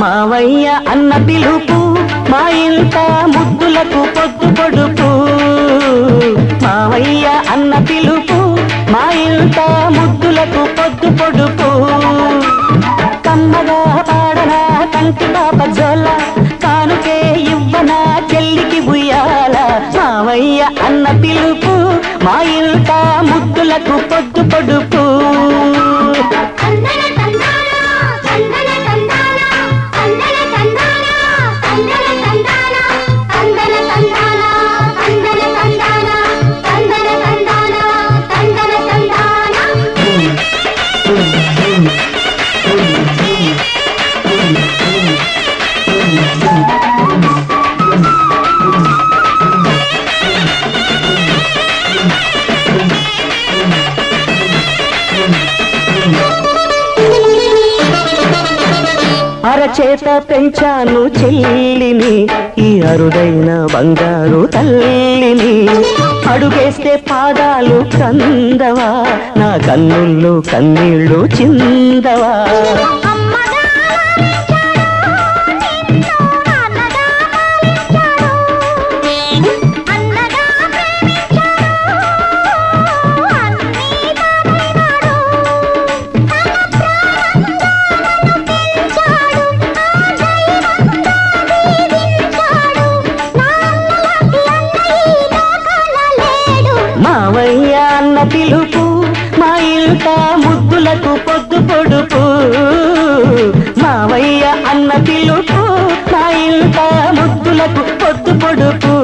మావయ్య అన్న పిలుపు మా ఇంట ముద్దులకు పొద్దు పొడుపు. మావయ్య అన్న పిలుపు మా ఇంట ముద్దులకు పొద్దు పొడుపు. కమ్మగా పాడనా కంటి పాప జోల, కానుకే ఇవ్వనా చెల్లికి ఉయ్యాల. మావయ్య అన్న పిలుపు మా ఇంట ముద్దులకు పొద్దు పొడుపు. అరచేత పెంచాను చెల్లిని, ఈ అరుదైన బంగారు తల్లిని. అడుగేస్తే పాదాలు కందవా, నా కన్నుల్లో కన్నీళ్ళు చిందవా. మావయ్య అన్న పిలుపు మా ఇంట ముద్దులకు పొద్దు పొడుపు. మావయ్య అన్న పిలుపు మా ఇంట ముద్దులకు పొద్దు పొడుపు.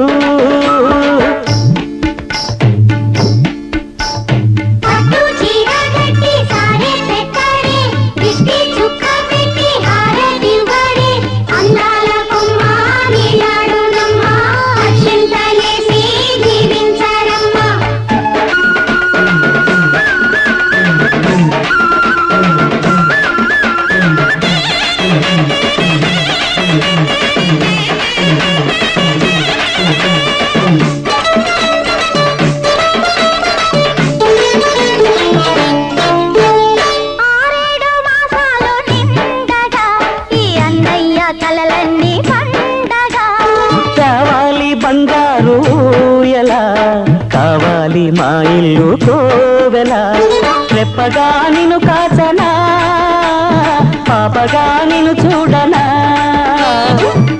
కావాలి బంగారు ఎలా, కావాలి మా ఇల్లు కోవెలా. రెప్పగా నిన్ను కాచనా, పాపగా నిన్ను చూడనా.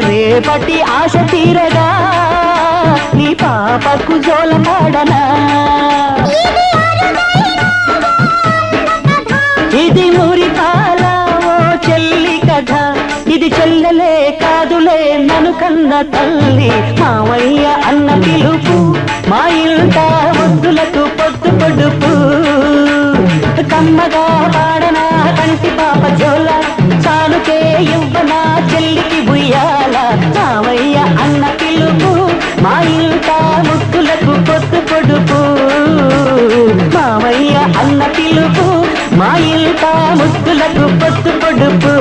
రేపటి ఆశ తీరగా నీ పాపకు జోల పాడనా. ఇది మురిపాల ఓ చెల్లి కథ, ఇది చెల్లెలే కాదులే నన్ను కన్న తల్లి. మావయ్య అన్న పిలుపు మా ఇంట ముద్దులకు పొద్దు పొడుపు. కమ్మగా పాడనా కంటి పాప జోల, కానుకే ఇవ్వనా చెల్లికి ఉయ్యాల. మావయ్య అన్న పిలుపు మా ఇంట ముద్దులకు పొద్దు పొడుపు. మావయ్య అన్న పిలుపు మా ఇంట ముద్దులకు పొద్దు పొడుపు.